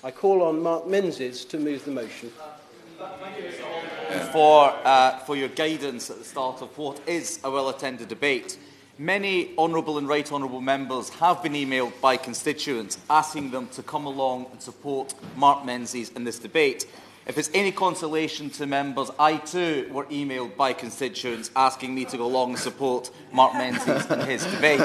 I call on Mark Menzies to move the motion. For your guidance at the start of what is a well-attended debate. Many honourable and right honourable members have been emailed by constituents asking them to come along and support Mark Menzies in this debate. If it's any consolation to members, I too were emailed by constituents asking me to go along and support Mark Menzies in his debate.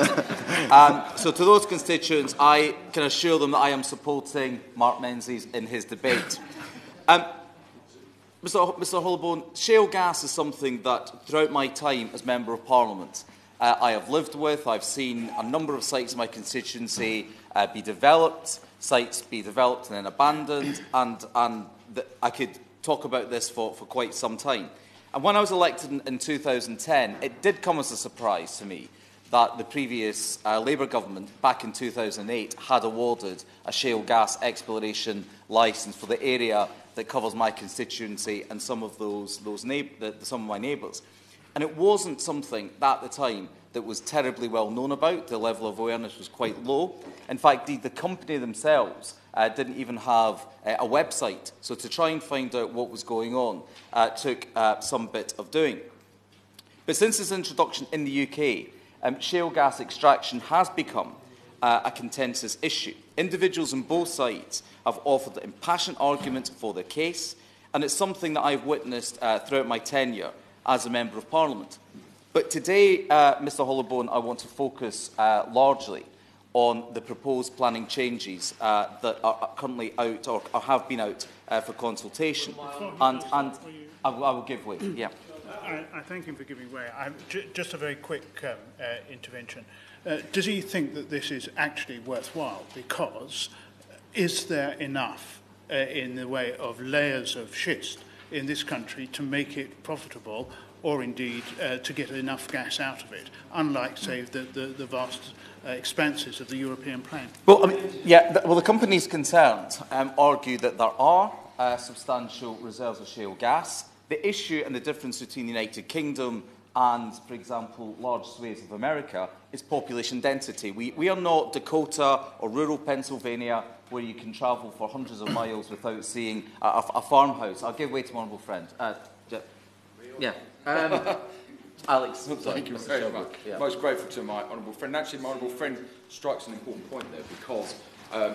So to those constituents, I can assure them that I am supporting Mark Menzies in his debate. Mr Hollowborn, shale gas is something that, throughout my time as Member of Parliament, I have lived with. I've seen a number of sites in my constituency be developed, sites be developed and then abandoned, and I could talk about this for quite some time. And when I was elected in 2010, it did come as a surprise to me that the previous Labour government, back in 2008, had awarded a shale gas exploration licence for the area that covers my constituency and some of some of my neighbours. And it wasn't something at the time that was terribly well known about. The level of awareness was quite low. In fact, the company themselves didn't even have a website. So to try and find out what was going on took some bit of doing. But since its introduction in the UK, shale gas extraction has become a contentious issue. Individuals on both sides have offered impassioned arguments for their case, and it's something that I've witnessed throughout my tenure as a Member of Parliament. But today, Mr Hollowborn, I want to focus largely on the proposed planning changes that are currently out or have been out for consultation. And I will give way. Yeah. I thank him for giving way. Just a very quick intervention. Does he think that this is actually worthwhile? Because is there enough in the way of layers of schist in this country to make it profitable, or indeed to get enough gas out of it, unlike, say, the vast expanses of the European plain? Well, the companies concerned argue that there are substantial reserves of shale gas. The issue and the difference between the United Kingdom and, for example, large swathes of America is population density. We are not Dakota or rural Pennsylvania, where you can travel for hundreds of miles without seeing a farmhouse. I'll give way to my honourable friend. Alex. Thank you very much. Yeah. Most grateful to my honourable friend. Actually, my honourable friend strikes an important point there, because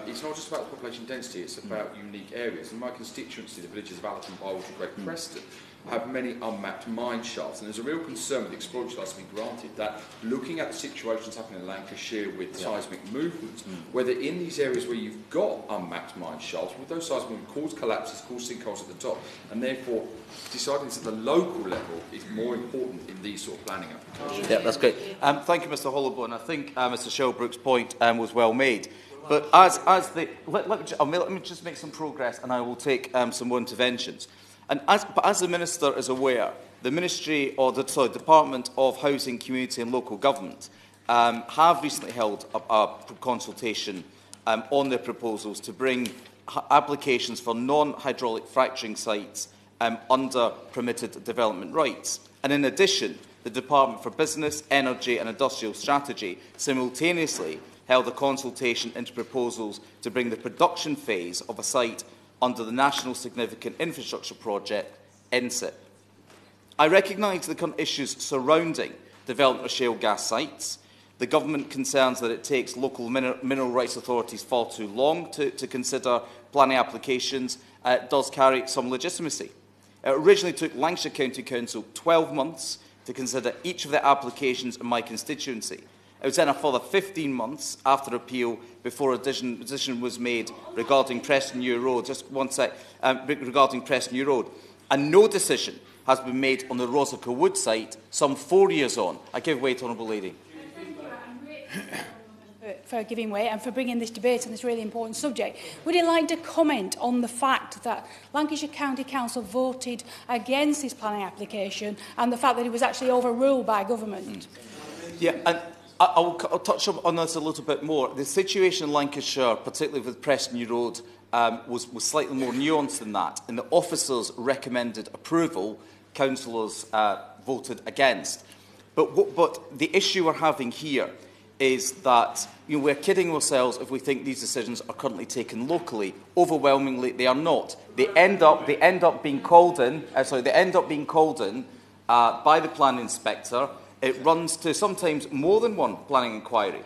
it's not just about the population density, it's about unique areas. In my constituency, the villages of Allerton, Bywell and Great Preston have many unmapped mine shafts, and there's a real concern with the exploratory license being granted that, looking at the situations happening in Lancashire with seismic movements, whether in these areas where you've got unmapped mine shafts, would those seismic movements cause collapses, cause sinkholes at the top, and therefore deciding this at the local level is more important in these sort of planning applications. Yeah, that's great. Thank you, Mr Hollowborn. I think Mr Shelbrooke's point was well made. But let me just make some progress, and I will take some more interventions. And as the Minister is aware, the Department of Housing, Community and Local Government have recently held a consultation on their proposals to bring applications for non-hydraulic fracturing sites under permitted development rights. And in addition, the Department for Business, Energy and Industrial Strategy simultaneously held a consultation into proposals to bring the production phase of a site under the National Significant Infrastructure Project, NSIP. I recognise the current issues surrounding development of shale gas sites. The Government concerns that it takes local mineral rights authorities far too long to consider planning applications. It does carry some legitimacy. It originally took Lancashire County Council 12 months to consider each of the applications in my constituency. It was then a further 15 months after appeal before a decision was made regarding Preston New Road. Just one sec. Regarding Preston New Road. And no decision has been made on the Rosica Wood site some 4 years on. I give way to Honourable Lady. For giving way and for bringing this debate on this really important subject. Would you like to comment on the fact that Lancashire County Council voted against this planning application and the fact that it was actually overruled by government? Yeah, and I'll touch on this a little bit more. The situation in Lancashire, particularly with Preston New Road, was slightly more nuanced than that. And the officers recommended approval, councillors voted against. But the issue we're having here is that we're kidding ourselves if we think these decisions are currently taken locally. Overwhelmingly, they are not. They end up being called in. By the planning inspector. It runs to sometimes more than one planning inquiry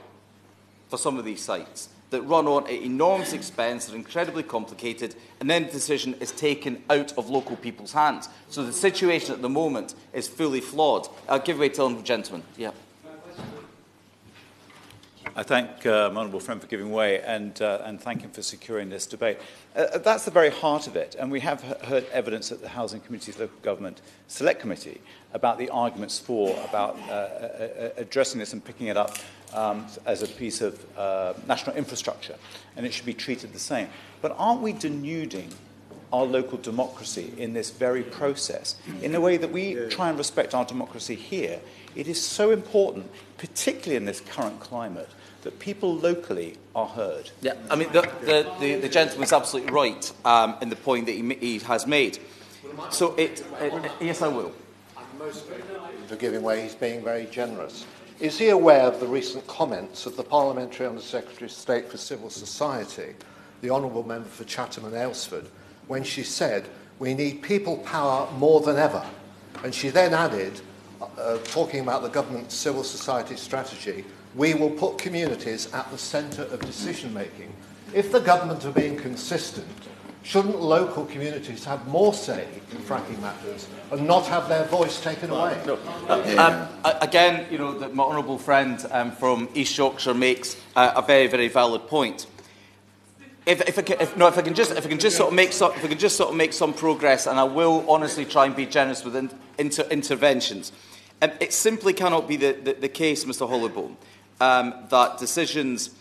for some of these sites that run on at enormous expense, are incredibly complicated, and then the decision is taken out of local people's hands. So the situation at the moment is fully flawed. I'll give way to the honourable gentleman. Yeah. I thank my honourable friend for giving way and thank him for securing this debate. That's the very heart of it, and we have heard evidence at the Housing Committee's Local Government Select Committee about the arguments about addressing this and picking it up as a piece of national infrastructure, and it should be treated the same. But aren't we denuding our local democracy in this very process in a way that we try and respect our democracy here? It is so important, particularly in this current climate, that people locally are heard. Yeah, I mean, the gentleman's absolutely right in the point that he has made. So yes, I will. For giving way, he's being very generous. Is he aware of the recent comments of the Parliamentary Under-Secretary of State for Civil Society, the Honourable Member for Chatham and Aylesford, when she said, we need people power more than ever? And she then added, talking about the government's civil society strategy, we will put communities at the centre of decision-making. If the government are being consistent, shouldn't local communities have more say in fracking matters and not have their voice taken away? No. Again, my honourable friend from East Yorkshire makes a very, very valid point. If I can just sort of make some progress, and I will honestly try and be generous with interventions. It simply cannot be the case, Mr. Hollowbone, that decisions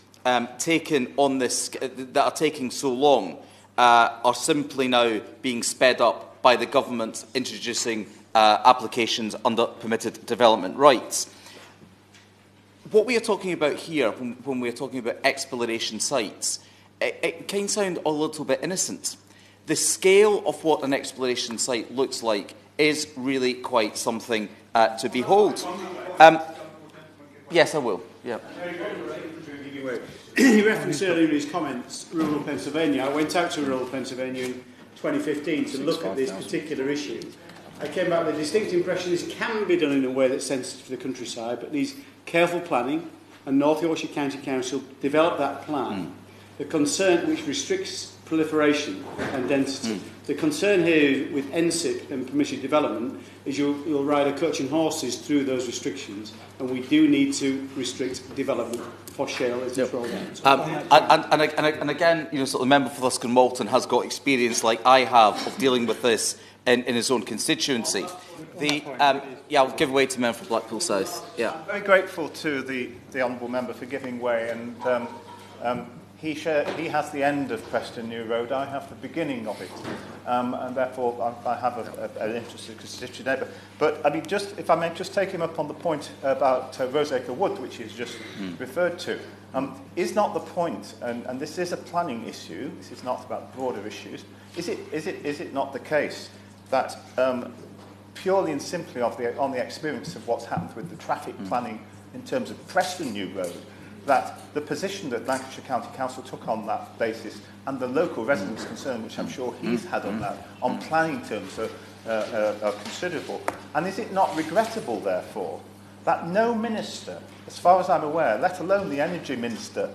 taken on this that are taking so long are simply now being sped up by the government introducing applications under permitted development rights. What we are talking about here, when we are talking about exploration sites, it can sound a little bit innocent. The scale of what an exploration site looks like is really quite something to behold. Yes, I will. Yeah. He referenced earlier in his comments rural Pennsylvania. I went out to rural Pennsylvania in 2015 to look at this particular issue. I came back with a distinct impression this can be done in a way that's sensitive to the countryside, but needs careful planning, and North Yorkshire County Council developed that plan. The concern which restricts proliferation and density. The concern here with NSIP and permitted development is you'll ride a coach and horses through those restrictions, and we do need to restrict development for shale as it's rolled out. And again, sort of the member for Luscombe Malton has got experience like I have of dealing with this in his own constituency. I'll give way to the member for Blackpool South. Yeah. Very grateful to the honourable member for giving way, and he has the end of Preston New Road. I have the beginning of it, and therefore I have an interested constituent neighbour. But I mean, if I may just take him up on the point about Roseacre Wood, which he's just referred to. Is not the point, and this is a planning issue. This is not about broader issues. Is it not the case that purely and simply on the experience of what's happened with the traffic planning in terms of Preston New Road, that the position that Lancashire County Council took on that basis and the local residents' concern, which I'm sure he's had on that, on planning terms are considerable. And is it not regrettable, therefore, that no minister, as far as I'm aware, let alone the Energy Minister,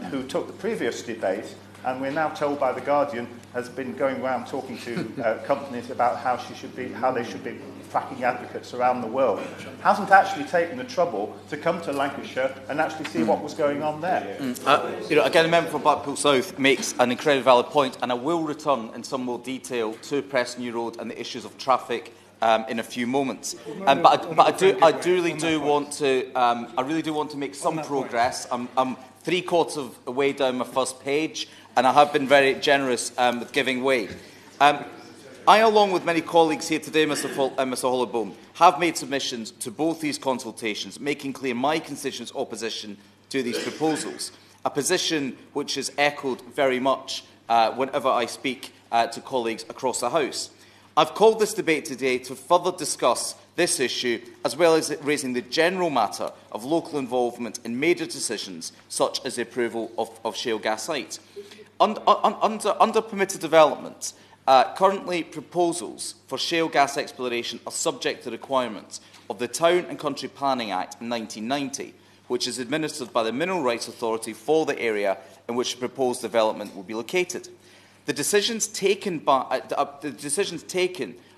who took the previous debate, and we're now told by The Guardian, has been going around talking to companies about how they should be fracking advocates around the world, hasn't actually taken the trouble to come to Lancashire and actually see what was going on there. Again, the member for Blackpool South makes an incredibly valid point, and I will return in some more detail to Preston New Road and the issues of traffic in a few moments. But I really do want to make some progress. I'm 3/4 of the way down my first page, and I have been very generous with giving way. I, along with many colleagues here today, Mr. Hollowbone, have made submissions to both these consultations, making clear my constituents' opposition to these proposals, a position which is echoed very much whenever I speak to colleagues across the House. I've called this debate today to further discuss this issue, as well as raising the general matter of local involvement in major decisions, such as the approval of shale gas sites. Under permitted development, currently proposals for shale gas exploration are subject to the requirements of the Town and Country Planning Act in 1990, which is administered by the Mineral Rights Authority for the area in which the proposed development will be located. The decisions taken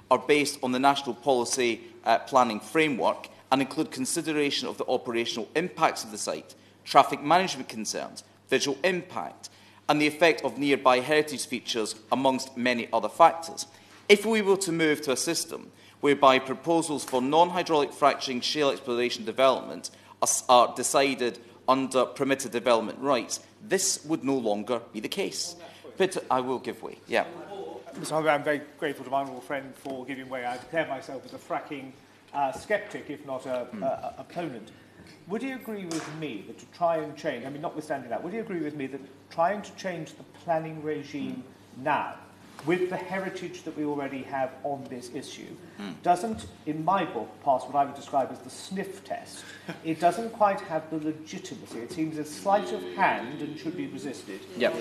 are based on the National Policy Planning Framework and include consideration of the operational impacts of the site, traffic management concerns, visual impact, and the effect of nearby heritage features, amongst many other factors. If we were to move to a system whereby proposals for non-hydraulic fracturing shale exploration development are decided under permitted development rights, this would no longer be the case. But I will give way. Yeah. Mr. Honourable, I'm very grateful to my honourable friend for giving way. I declare myself as a fracking sceptic, if not an opponent. Would you agree with me that to try and change, I mean, notwithstanding that, would you agree with me that trying to change the planning regime now, with the heritage that we already have on this issue, doesn't, in my book, pass what I would describe as the sniff test? It doesn't quite have the legitimacy. It seems a sleight of hand and should be resisted. Yeah.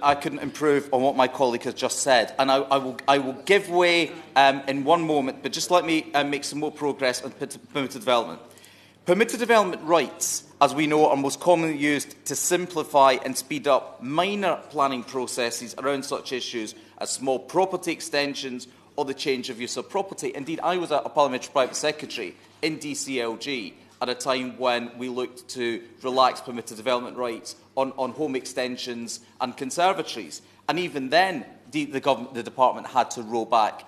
I couldn't improve on what my colleague has just said, and I will give way in one moment, but just let me make some more progress on permitted development. Permitted development rights, as we know, are most commonly used to simplify and speed up minor planning processes around such issues as small property extensions or the change of use of property. Indeed, I was a Parliamentary Private Secretary in DCLG at a time when we looked to relax permitted development rights on home extensions and conservatories. And even then, the department had to roll back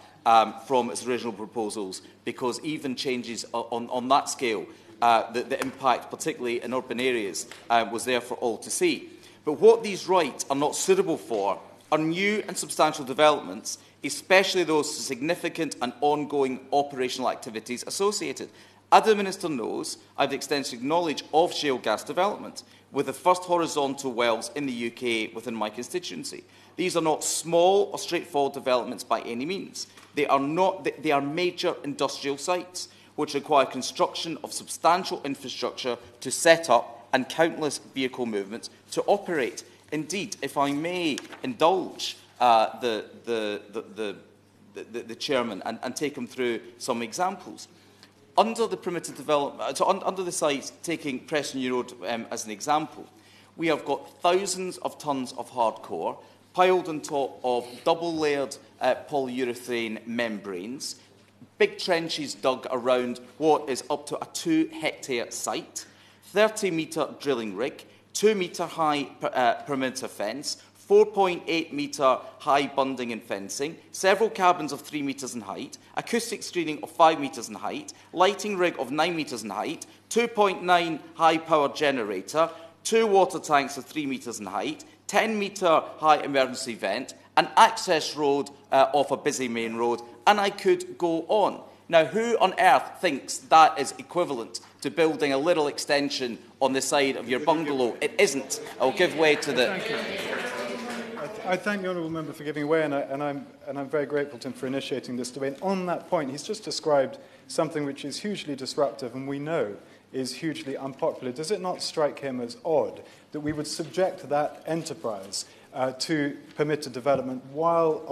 from its original proposals, because even changes on that scale, the impact, particularly in urban areas, was there for all to see. But what these rights are not suitable for are new and substantial developments, especially those with significant and ongoing operational activities associated. As the Minister knows, I have extensive knowledge of shale gas development, with the first horizontal wells in the UK within my constituency. These are not small or straightforward developments by any means. They are major industrial sites, which require construction of substantial infrastructure to set up and countless vehicle movements to operate. Indeed, if I may indulge the chairman and take him through some examples. Under the permitted development, under the site, taking Preston New Road as an example, we have got thousands of tonnes of hardcore piled on top of double-layered polyurethane membranes, big trenches dug around what is up to a 2-hectare site, 30-metre drilling rig, 2-metre high perimeter fence, 4.8-metre high bunding and fencing, several cabins of 3 metres in height, acoustic screening of 5 metres in height, lighting rig of 9 metres in height, 2.9 high-power generator, 2 water tanks of 3 metres in height, 10-metre high emergency vent, an access road off a busy main road, and I could go on. Now, who on earth thinks that is equivalent to building a little extension on the side of your bungalow? It isn't. I'll give way to the... Thank you. I thank the honourable member for giving way, and I'm very grateful to him for initiating this debate. On that point, he's just described something which is hugely disruptive and we know is hugely unpopular. Does it not strike him as odd that we would subject that enterprise to permitted development while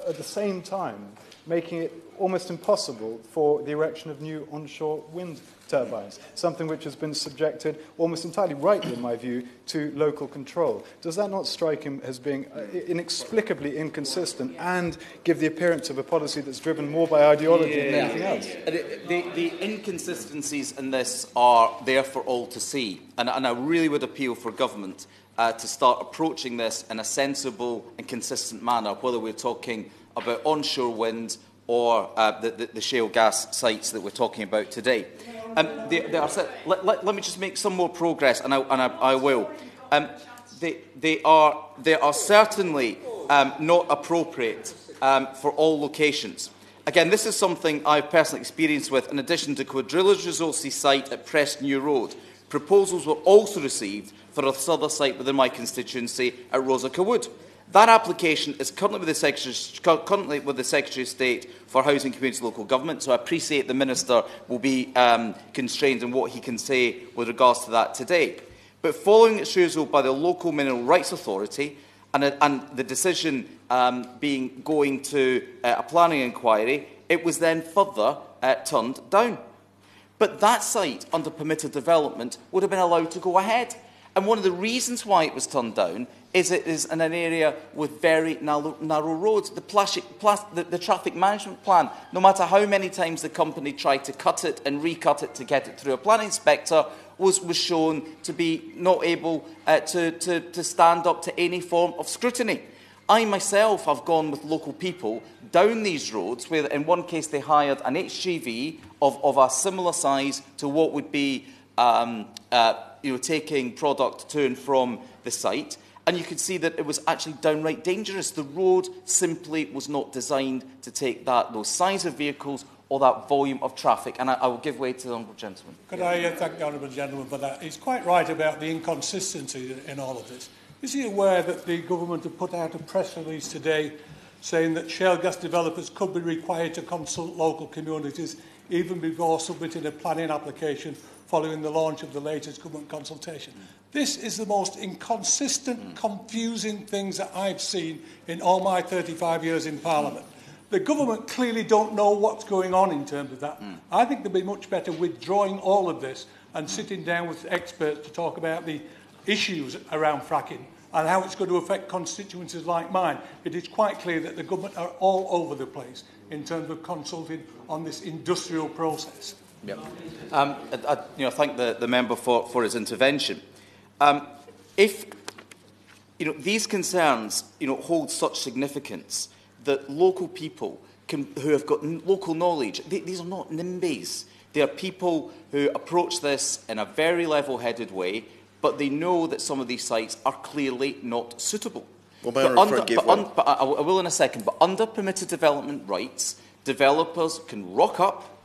at the same time making it almost impossible for the erection of new onshore wind turbines, something which has been subjected almost entirely rightly, in my view, to local control? Does that not strike him as being inexplicably inconsistent and give the appearance of a policy that's driven more by ideology than anything else? The inconsistencies in this are there for all to see, and I really would appeal for government to start approaching this in a sensible and consistent manner, whether we're talking about onshore wind or the shale gas sites that we're talking about today. Let me just make some more progress, and I will. They are certainly not appropriate for all locations. Again, this is something I've personally experienced with. In addition to Quadrilla's Resources site at Preston New Road, proposals were also received for a further site within my constituency at Rosica Wood. That application is currently with the Secretary of State for Housing, Community and Local Government, so I appreciate the Minister will be constrained in what he can say with regards to that today. But following its refusal by the Local Mineral Rights Authority and the decision going to a planning inquiry, it was then further turned down. But that site, under permitted development, would have been allowed to go ahead. And one of the reasons why it was turned down is it is in an area with very narrow roads. The traffic management plan, no matter how many times the company tried to cut it and recut it to get it through a planning inspector, was shown to be not able to stand up to any form of scrutiny. I myself have gone with local people down these roads where in one case they hired an HGV of a similar size to what would be taking product to and from the site, and you could see that it was actually downright dangerous. The road simply was not designed to take those size of vehicles or that volume of traffic. And I will give way to the honourable gentleman. Could I thank the honourable gentleman for that? He's quite right about the inconsistency in all of this. Is he aware that the government have put out a press release today saying that shale gas developers could be required to consult local communities even before submitting a planning application following the launch of the latest government consultation? This is the most inconsistent, confusing things that I've seen in all my 35 years in Parliament. The government clearly don't know what's going on in terms of that. I think they'd be much better withdrawing all of this and sitting down with experts to talk about the issues around fracking and how it's going to affect constituencies like mine. It is quite clear that the government are all over the place in terms of consulting on this industrial process. Yep. I thank the member for his intervention. If these concerns hold such significance that local people who have got local knowledge, these are not NIMBYs. They are people who approach this in a very level-headed way, but they know that some of these sites are clearly not suitable. Well, I will in a second, but under permitted development rights, developers can rock up,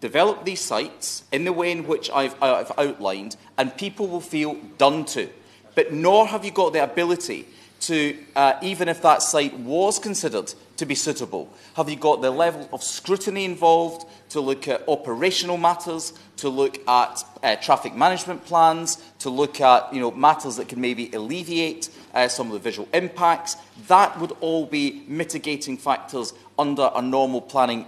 develop these sites in the way in which I've outlined, and people will feel done to. But nor have you got the ability to, even if that site was considered to be suitable, have you got the level of scrutiny involved to look at operational matters, to look at traffic management plans, to look at matters that can maybe alleviate some of the visual impacts. That would all be mitigating factors under a normal planning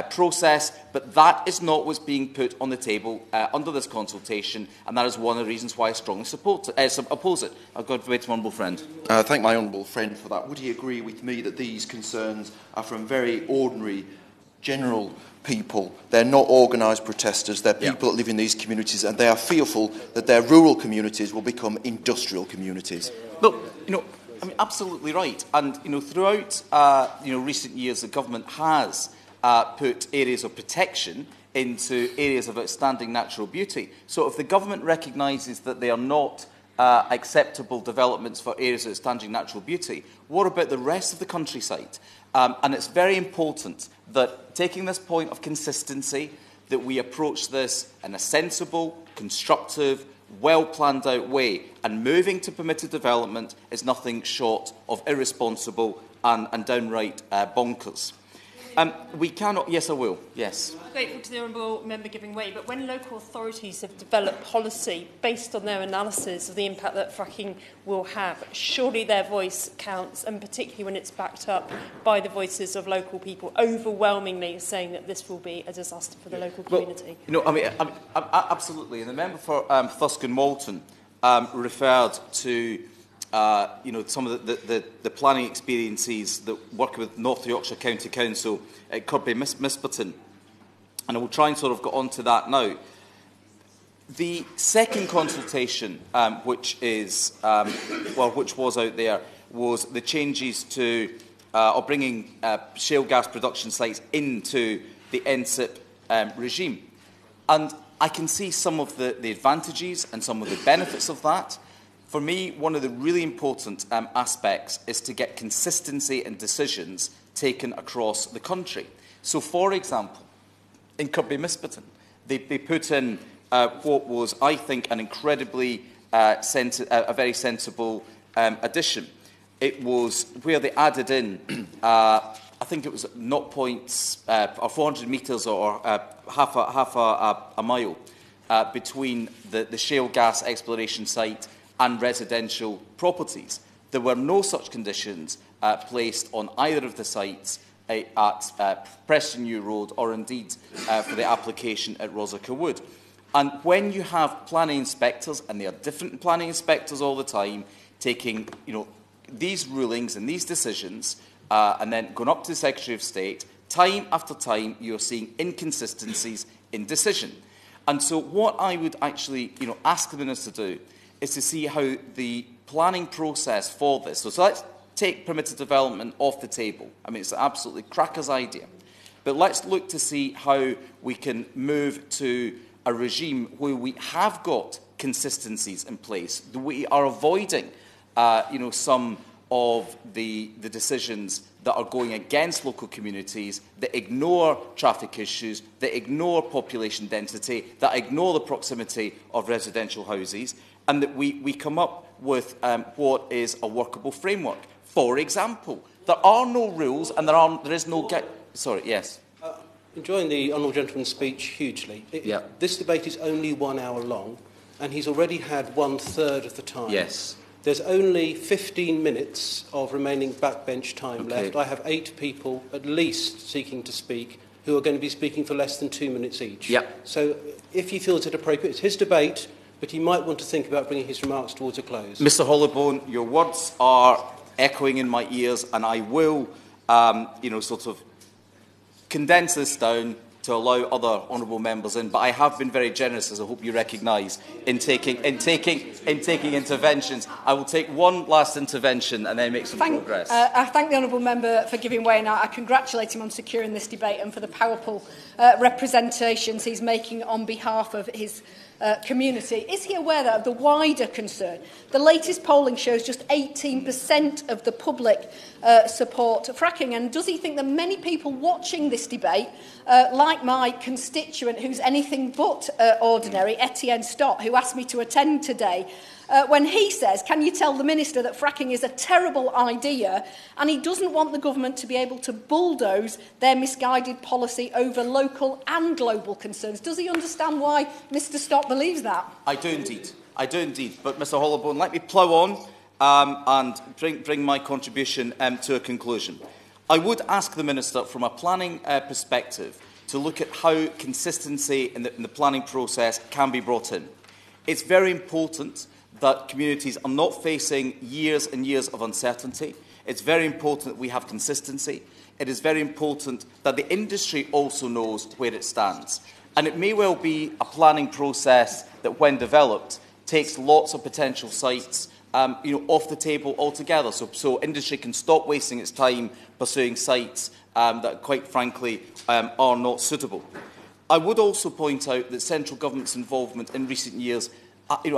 process, but that is not what's being put on the table under this consultation, and that is one of the reasons why I strongly oppose it. I've got to wait to my honourable friend. I thank my honourable friend for that. Would he agree with me that these concerns are from very ordinary, general people? They're not organised protesters, they're people that live in these communities, and they are fearful that their rural communities will become industrial communities. Look, absolutely right. And throughout recent years, the government has put areas of protection into areas of outstanding natural beauty. So if the government recognises that they are not acceptable developments for areas of outstanding natural beauty, what about the rest of the countryside? And it's very important that, taking this point of consistency, that we approach this in a sensible, constructive, well-planned out way, and moving to permitted development is nothing short of irresponsible and downright bonkers. We cannot... Yes, I will. Yes. I'm grateful to the honourable member giving way, but when local authorities have developed policy based on their analysis of the impact that fracking will have, surely their voice counts, and particularly when it's backed up by the voices of local people overwhelmingly saying that this will be a disaster for the local community. Absolutely. And the member for Thirsk and Malton referred to some of the planning experiences that working with North Yorkshire County Council at Kirkby Misperton. And I will try and sort of get on to that now. The second consultation, which was out there, was the changes to, or bringing shale gas production sites into the NSIP regime. And I can see some of the advantages and some of the benefits of that. For me, one of the really important aspects is to get consistency in decisions taken across the country. So, for example, in Kirkby Misperton, they put in what was, I think, an incredibly a very sensible addition. It was where they added in, I think it was 400 metres or half a mile between the shale gas exploration site and residential properties. There were no such conditions placed on either of the sites at Preston New Road or indeed for the application at Rossiter Wood. And when you have planning inspectors, and they are different planning inspectors all the time, taking these rulings and these decisions and then going up to the Secretary of State, time after time you're seeing inconsistencies in decision. And so what I would actually ask the Minister to do is to see how the planning process for this, so let's take permitted development off the table. I mean, it's an absolutely cracker's idea. But let's look to see how we can move to a regime where we have got consistencies in place, that we are avoiding some of the decisions that are going against local communities, that ignore traffic issues, that ignore population density, that ignore the proximity of residential houses, and that we come up with what is a workable framework. For example, there are no rules and there is no... Sorry, yes. Enjoying the Honourable Gentleman's speech hugely. This debate is only 1 hour long, and he's already had 1/3 of the time. Yes. There's only 15 minutes of remaining backbench time left. I have 8 people at least seeking to speak who are going to be speaking for less than 2 minutes each. So if he feels it appropriate, it's his debate, but he might want to think about bringing his remarks towards a close. Mr Hollowbone, your words are echoing in my ears, and I will, sort of condense this down to allow other honourable members in. But I have been very generous, as I hope you recognise, in taking interventions. I will take one last intervention and then make some progress. I thank the honourable member for giving way, and I congratulate him on securing this debate and for the powerful representations he's making on behalf of his community. Is he aware of the wider concern? The latest polling shows just 18% of the public support fracking. And does he think that many people watching this debate, like my constituent who's anything but ordinary, Etienne Stott, who asked me to attend today, when he says, can you tell the Minister that fracking is a terrible idea and he doesn't want the government to be able to bulldoze their misguided policy over local and global concerns? Does he understand why Mr Stott believes that? I do indeed. But, Mr Hollowbone, let me plough on and bring my contribution to a conclusion. I would ask the Minister, from a planning perspective, to look at how consistency in the planning process can be brought in. It's very important that communities are not facing years and years of uncertainty. It's very important that we have consistency. It is very important that the industry also knows where it stands. And it may well be a planning process that, when developed, takes lots of potential sites off the table altogether, so industry can stop wasting its time pursuing sites that, quite frankly, are not suitable. I would also point out that central government's involvement in recent years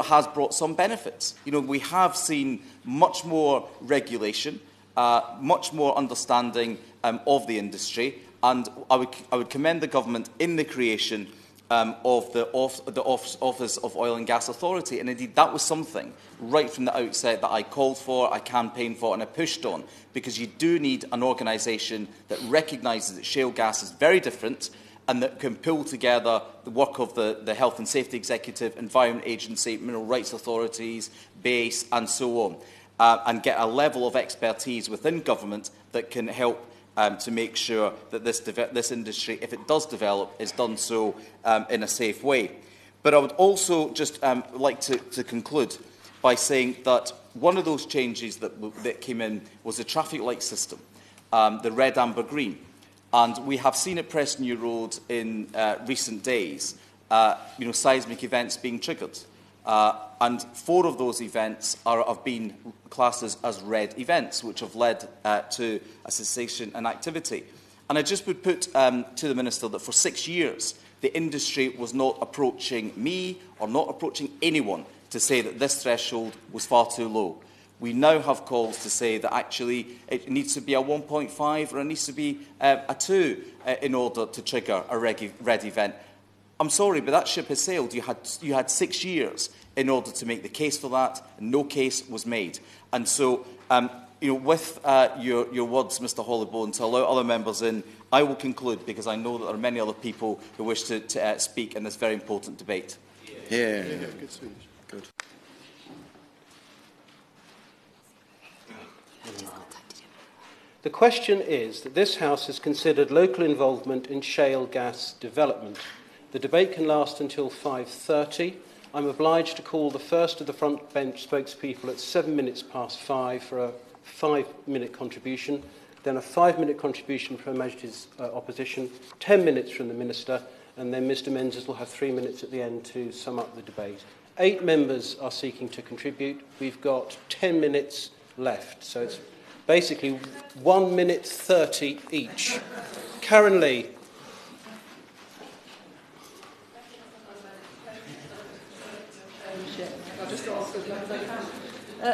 has brought some benefits. We have seen much more regulation, much more understanding of the industry, and I would commend the government in the creation of the Office of Oil and Gas Authority. And indeed, that was something right from the outset that I called for, I campaigned for, and I pushed on, because you do need an organisation that recognises that shale gas is very different and that can pull together the work of the Health and Safety Executive, Environment Agency, Mineral Rights Authorities, BASE, and so on, and get a level of expertise within government that can help to make sure that this industry, if it does develop, is done so in a safe way. But I would also just like to conclude by saying that one of those changes that came in was the traffic light system, the red, amber, green. And we have seen at Preston New Road in recent days, seismic events being triggered. And 4 of those events have been classed as red events, which have led to a cessation in activity. And I just would put to the Minister that for 6 years, the industry was not approaching me or not approaching anyone to say that this threshold was far too low. We now have calls to say that actually it needs to be a 1.5 or it needs to be a 2 in order to trigger a red event. I'm sorry, but that ship has sailed. You had 6 years in order to make the case for that. No case was made. And so, with your words, Mr Holloway, to allow other members in, I will conclude, because I know that there are many other people who wish to speak in this very important debate. Yeah. Good speech. Good. The question is that this House has considered local involvement in shale gas development. The debate can last until 5:30. I'm obliged to call the first of the front bench spokespeople at 5:07 for a 5-minute contribution, then a 5-minute contribution from Her Majesty's opposition, 10 minutes from the Minister, and then Mr Menzies will have 3 minutes at the end to sum up the debate. 8 members are seeking to contribute. We've got 10 minutes left, so it's basically 1 minute 30 each. Karen Lee.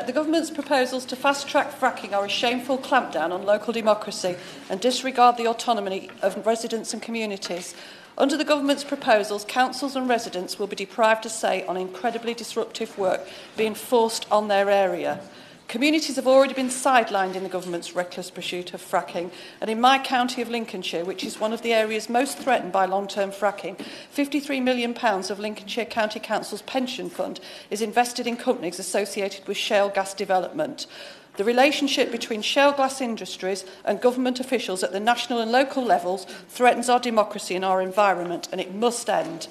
The Government's proposals to fast-track fracking are a shameful clampdown on local democracy and disregard the autonomy of residents and communities. Under the Government's proposals, councils and residents will be deprived of say on incredibly disruptive work being forced on their area. Communities have already been sidelined in the Government's reckless pursuit of fracking, and in my county of Lincolnshire, which is one of the areas most threatened by long-term fracking, £53 million of Lincolnshire County Council's pension fund is invested in companies associated with shale gas development. The relationship between shale gas industries and government officials at the national and local levels threatens our democracy and our environment, and it must end.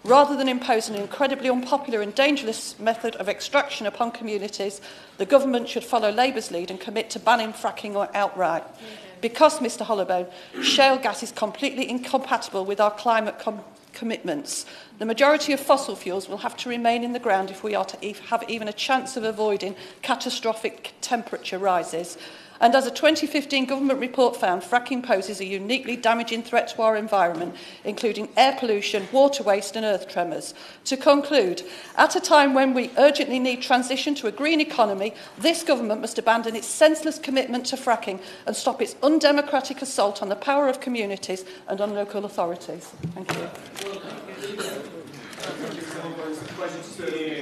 Rather than impose an incredibly unpopular and dangerous method of extraction upon communities, the Government should follow Labour's lead and commit to banning fracking outright. Because, Mr Holloway, shale gas is completely incompatible with our climate commitments. The majority of fossil fuels will have to remain in the ground if we are to have even a chance of avoiding catastrophic temperature rises. And as a 2015 Government report found, fracking poses a uniquely damaging threat to our environment, including air pollution, water waste and earth tremors. To conclude, at a time when we urgently need transition to a green economy, this Government must abandon its senseless commitment to fracking and stop its undemocratic assault on the power of communities and on local authorities. Thank you.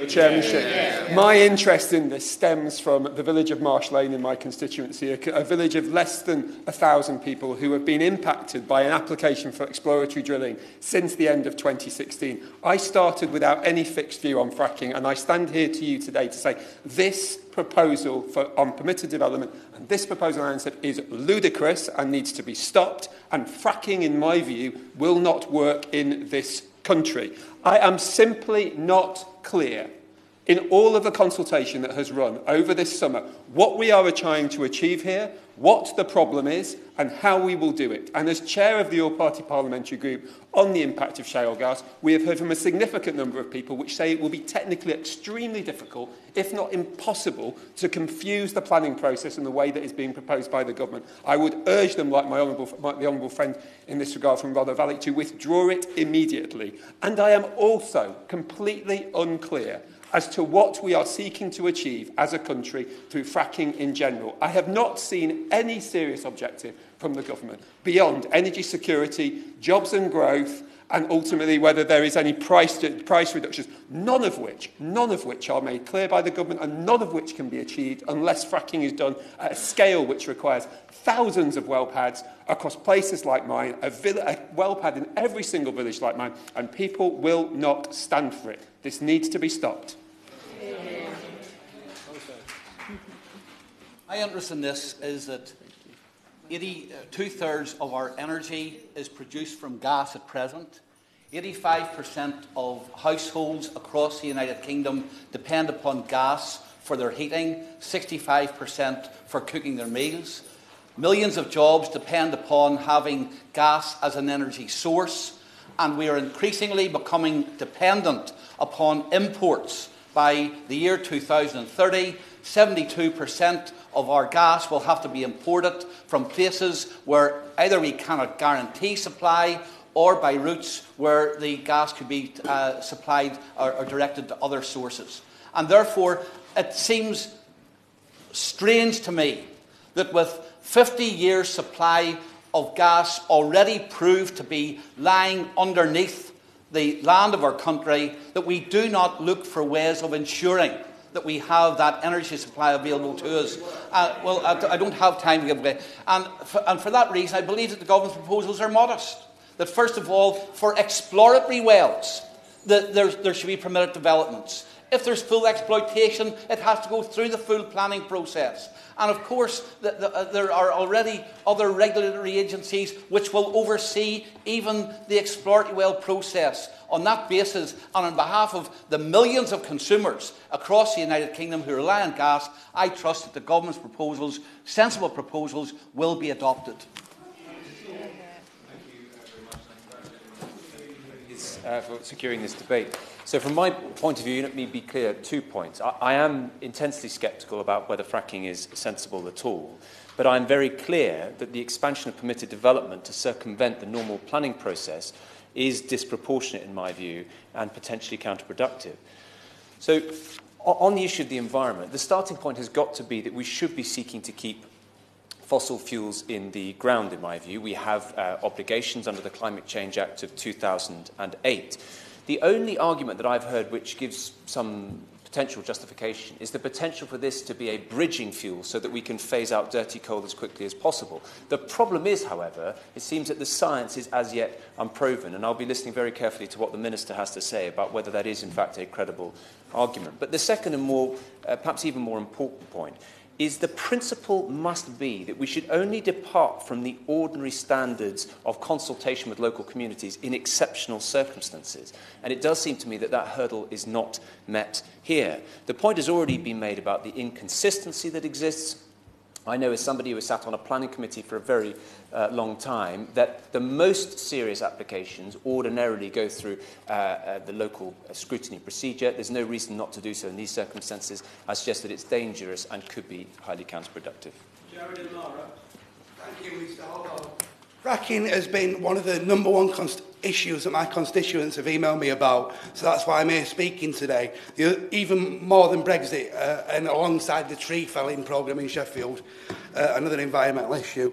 Chairmanship. My interest in this stems from the village of Marsh Lane in my constituency, a village of less than 1,000 people who have been impacted by an application for exploratory drilling since the end of 2016. I started without any fixed view on fracking, and I stand here to you today to say this proposal on permitted development and this proposal on ANZIP is ludicrous and needs to be stopped, and fracking, in my view, will not work in this country. I am simply not clear in all of the consultation that has run over this summer what we are trying to achieve here, what the problem is, and how we will do it. And as chair of the All-Party Parliamentary Group on the impact of shale gas, we have heard from a significant number of people which say it will be technically extremely difficult, if not impossible, to confuse the planning process in the way that is being proposed by the government. I would urge them, like the honourable friend in this regard from Rother Valley, to withdraw it immediately. And I am also completely unclear as to what we are seeking to achieve as a country through fracking in general. I have not seen any serious objective from the government beyond energy security, jobs and growth, and ultimately whether there is any price reductions, none of which are made clear by the government, and none of which can be achieved unless fracking is done at a scale which requires thousands of well pads across places like mine, a well pad in every single village like mine, and people will not stand for it. This needs to be stopped. My interest in this is that 2/3 of our energy is produced from gas at present. 85% of households across the United Kingdom depend upon gas for their heating, 65% for cooking their meals. Millions of jobs depend upon having gas as an energy source, and we are increasingly becoming dependent upon imports. By the year 2030, 72% of our gas will have to be imported from places where either we cannot guarantee supply or by routes where the gas could be supplied or directed to other sources. And therefore, it seems strange to me that with 50 years' supply of gas already proved to be lying underneath the land of our country, that we do not look for ways of ensuring that we have that energy supply available to us. I don't have time to give away. And for that reason, I believe that the government's proposals are modest. That, first of all, for exploratory wells, there should be permitted developments. If there's full exploitation, it has to go through the full planning process. And of course, there are already other regulatory agencies which will oversee even the exploratory well process. On that basis, and on behalf of the millions of consumers across the United Kingdom who rely on gas, I trust that the government's proposals, sensible proposals, will be adopted. For securing this debate. So from my point of view, let me be clear, 2 points. I am intensely sceptical about whether fracking is sensible at all, but I'm very clear that the expansion of permitted development to circumvent the normal planning process is disproportionate in my view and potentially counterproductive. So on the issue of the environment, the starting point has got to be that we should be seeking to keep fossil fuels in the ground, in my view. We have obligations under the Climate Change Act of 2008. The only argument that I've heard which gives some potential justification is the potential for this to be a bridging fuel so that we can phase out dirty coal as quickly as possible. The problem is, however, it seems that the science is as yet unproven, and I'll be listening very carefully to what the Minister has to say about whether that is in fact a credible argument. But the second and more, perhaps even more important point is the principle must be that we should only depart from the ordinary standards of consultation with local communities in exceptional circumstances. And it does seem to me that that hurdle is not met here. The point has already been made about the inconsistency that exists. I know, as somebody who has sat on a planning committee for a very long time, that the most serious applications ordinarily go through the local scrutiny procedure. There's no reason not to do so in these circumstances. I suggest that it's dangerous and could be highly counterproductive. Jared and Laura. Thank you, Mr. Hollow. Fracking has been one of the number one issues that my constituents have emailed me about, so that's why I'm here speaking today. Even more than Brexit, and alongside the tree felling programme in Sheffield, another environmental issue.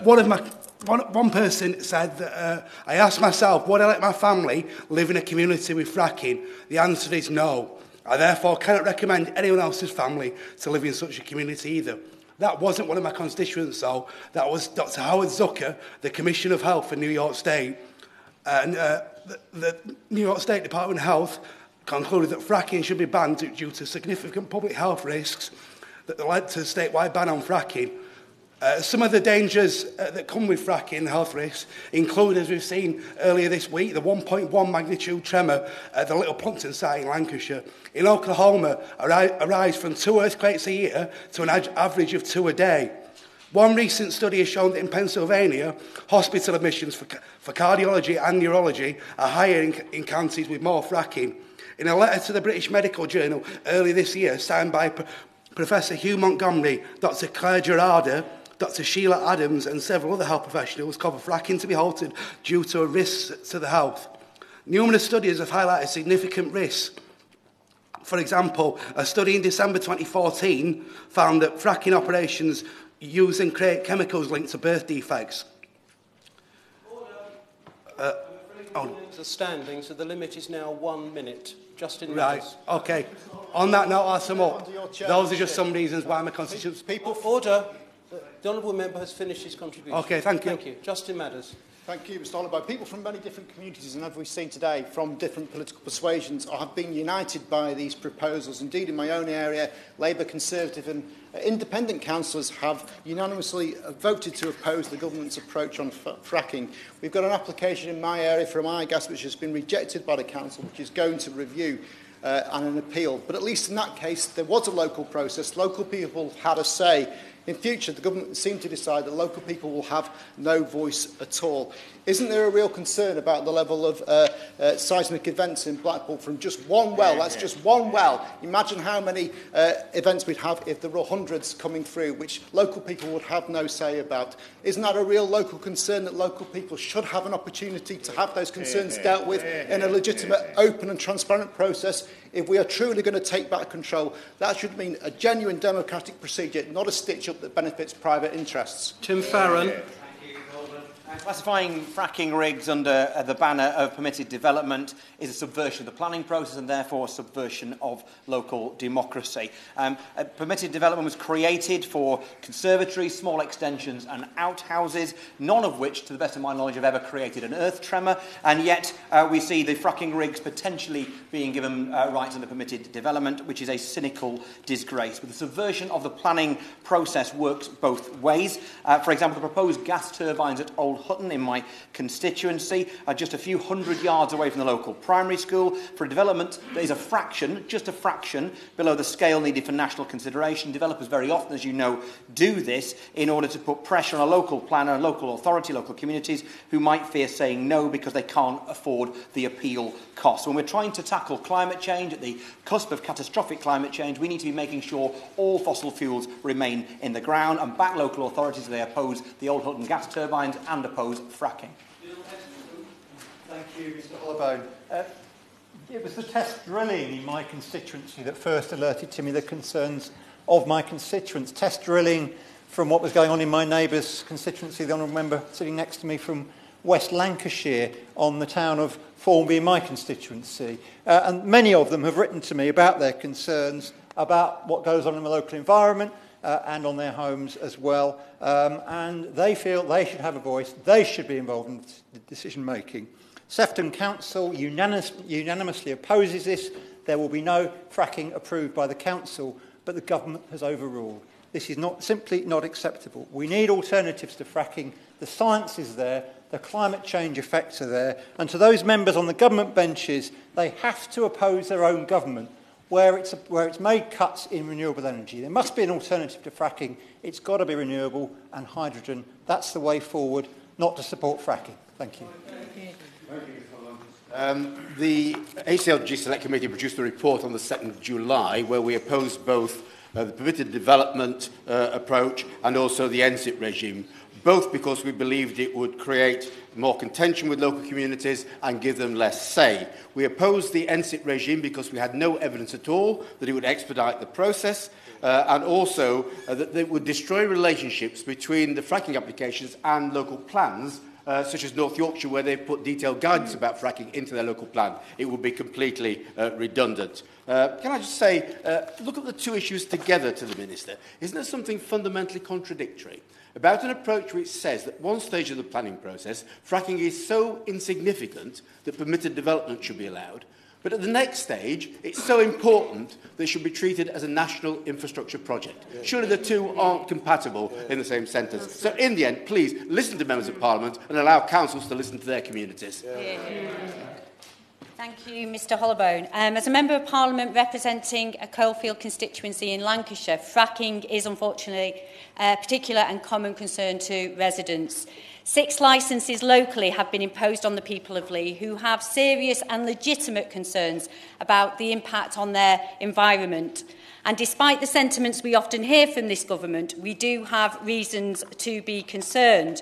One person said that I asked myself, would I let my family live in a community with fracking? The answer is no. I therefore cannot recommend anyone else's family to live in such a community either. That wasn't one of my constituents, though. That was Dr. Howard Zucker, the Commissioner of Health for New York State. And the New York State Department of Health concluded that fracking should be banned due to significant public health risks that led to a statewide ban on fracking. Some of the dangers that come with fracking health risks include, as we've seen earlier this week, the 1.1 magnitude tremor at the Little Plumpton site in Lancashire. In Oklahoma, a rise from 2 earthquakes a year to an average of 2 a day. One recent study has shown that in Pennsylvania, hospital admissions for cardiology and neurology are higher in counties with more fracking. In a letter to the British Medical Journal earlier this year, signed by Professor Hugh Montgomery, Dr. Claire Gerarda, Dr. Sheila Adams and several other health professionals call for fracking to be halted due to a risk to the health. Numerous studies have highlighted significant risks. For example, a study in December 2014 found that fracking operations use and create chemicals linked to birth defects. It's a standing, so the limit is now 1 minute. Justin Right, Matters. OK. On that note, I'll sum up. Those are just some reasons why my constituents... Order. The honourable member has finished his contribution. OK, thank you. Thank you. Justin Matters. Thank you, Mr. Holloway. People from many different communities, and as we've seen today, from different political persuasions, have been united by these proposals. Indeed, in my own area, Labour, Conservative and independent councillors have unanimously voted to oppose the government's approach on fracking. We've got an application in my area from iGas which has been rejected by the council, which is going to review and an appeal. But at least in that case, there was a local process. Local people had a say. In future, the government seemed to decide that local people will have no voice at all. Isn't there a real concern about the level of seismic events in Blackpool from just one well? That's just one well. Imagine how many events we'd have if there were hundreds coming through, which local people would have no say about. Isn't that a real local concern that local people should have an opportunity to have those concerns dealt with in a legitimate, open and transparent process? If we are truly going to take back control, that should mean a genuine democratic procedure, not a stitch-up that benefits private interests. Tim Farron. Classifying fracking rigs under the banner of permitted development is a subversion of the planning process and therefore a subversion of local democracy. Permitted development was created for conservatories, small extensions and outhouses, none of which, to the best of my knowledge, have ever created an earth tremor, and yet we see the fracking rigs potentially being given rights under permitted development, which is a cynical disgrace. But the subversion of the planning process works both ways. For example, the proposed gas turbines at Old Hutton in my constituency are just a few hundred yards away from the local primary school for a development that is a fraction, just a fraction, below the scale needed for national consideration. Developers very often, as you know, do this in order to put pressure on a local planner, local authority, local communities who might fear saying no because they can't afford the appeal costs. When we're trying to tackle climate change at the cusp of catastrophic climate change, we need to be making sure all fossil fuels remain in the ground and back local authorities as they oppose the Old Hutton gas turbines and oppose fracking. Thank you, Mr Hollowbone. It was the test drilling in my constituency that first alerted to me the concerns of my constituents. Test drilling from what was going on in my neighbour's constituency, the honourable member sitting next to me from West Lancashire, on the town of Formby in my constituency. And many of them have written to me about their concerns about what goes on in the local environment and on their homes as well. And they feel they should have a voice, they should be involved in the decision making. Sefton Council unanimously opposes this. There will be no fracking approved by the council, but the government has overruled. This is simply not acceptable. We need alternatives to fracking. The science is there, the climate change effects are there, and to those members on the government benches, they have to oppose their own government where it's made cuts in renewable energy. There must be an alternative to fracking. It's got to be renewable and hydrogen. That's the way forward, not to support fracking. Thank you. The HCLG Select Committee produced a report on the 2nd of July where we opposed both the permitted development approach and also the NSIP regime, both because we believed it would create more contention with local communities and give them less say. We opposed the NSIP regime because we had no evidence at all that it would expedite the process and also that it would destroy relationships between the fracking applications and local plans, such as North Yorkshire, where they've put detailed guidance about fracking into their local plan. It would be completely redundant. Can I just say, look at the two issues together to the Minister. Isn't there something fundamentally contradictory about an approach which says that one stage of the planning process, fracking is so insignificant that permitted development should be allowed, but at the next stage, it's so important that it should be treated as a national infrastructure project? Surely the two aren't compatible in the same sentence. So in the end, please listen to members of Parliament and allow councils to listen to their communities. Thank you, Mr Hollowbone. As a Member of Parliament representing a coalfield constituency in Lancashire, fracking is unfortunately a particular and common concern to residents. 6 licences locally have been imposed on the people of Lee who have serious and legitimate concerns about the impact on their environment. And despite the sentiments we often hear from this government, we do have reasons to be concerned.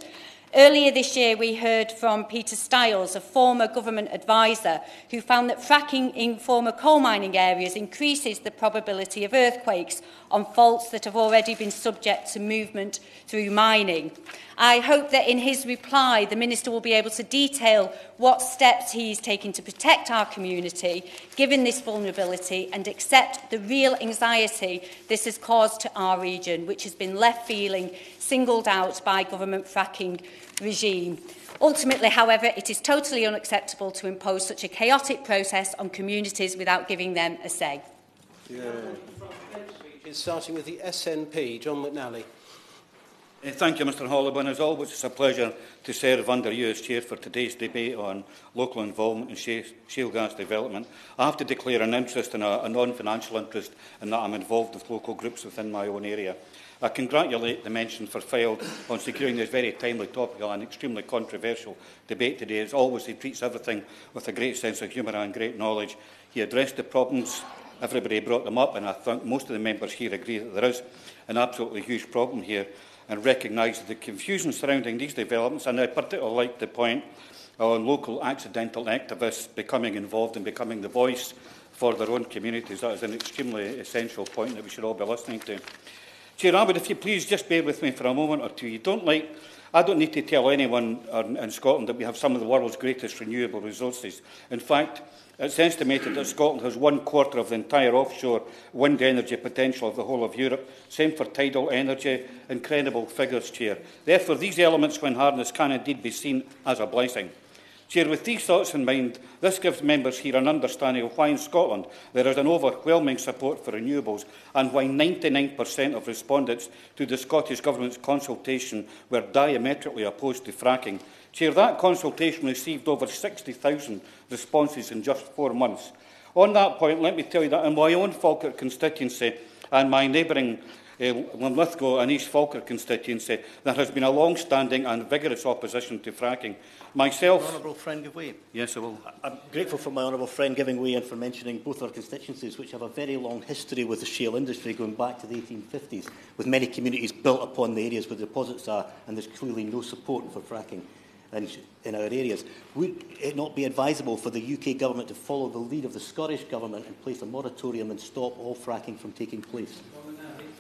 Earlier this year, we heard from Peter Stiles, a former government advisor, who found that fracking in former coal mining areas increases the probability of earthquakes on faults that have already been subject to movement through mining. I hope that in his reply, the Minister will be able to detail what steps he is taking to protect our community, given this vulnerability, and accept the real anxiety this has caused to our region, which has been left feeling singled out by government fracking regime. Ultimately, however, it is totally unacceptable to impose such a chaotic process on communities without giving them a say. Starting with the SNP, John McNally. Thank you, Mr Hollowbone. As always, it's a pleasure to serve under you as Chair for today's debate on local involvement in shale gas development. I have to declare an interest and a non-financial interest in that I'm involved with local groups within my own area. I congratulate the mention for Fylde on securing this very timely, topical and extremely controversial debate today. As always, he treats everything with a great sense of humour and great knowledge. He addressed the problems, everybody brought them up, and I think most of the members here agree that there is an absolutely huge problem here, and recognise the confusion surrounding these developments. And I particularly like the point on local accidental activists becoming involved and becoming the voice for their own communities. That is an extremely essential point that we should all be listening to. Chair, I would, if you please, just bear with me for a moment or two. You don't like I don't need to tell anyone in Scotland that we have some of the world's greatest renewable resources. In fact, it's estimated that Scotland has 1/4 of the entire offshore wind energy potential of the whole of Europe. Same for tidal energy. Incredible figures, Chair. Therefore, these elements, when harnessed, can indeed be seen as a blessing. Chair, with these thoughts in mind, this gives members here an understanding of why in Scotland there is an overwhelming support for renewables and why 99% of respondents to the Scottish Government's consultation were diametrically opposed to fracking. Chair, that consultation received over 60,000 responses in just 4 months. On that point, let me tell you that in my own Falkirk constituency and my neighbouring Linlithgow and East Falkirk constituency, there has been a long-standing and vigorous opposition to fracking. Myself... Honourable friend give way. Yes, I will. I'm grateful for my honourable friend giving way and for mentioning both our constituencies, which have a very long history with the shale industry going back to the 1850s, with many communities built upon the areas where the deposits are, and there's clearly no support for fracking in our areas. Would it not be advisable for the UK Government to follow the lead of the Scottish Government and place a moratorium and stop all fracking from taking place?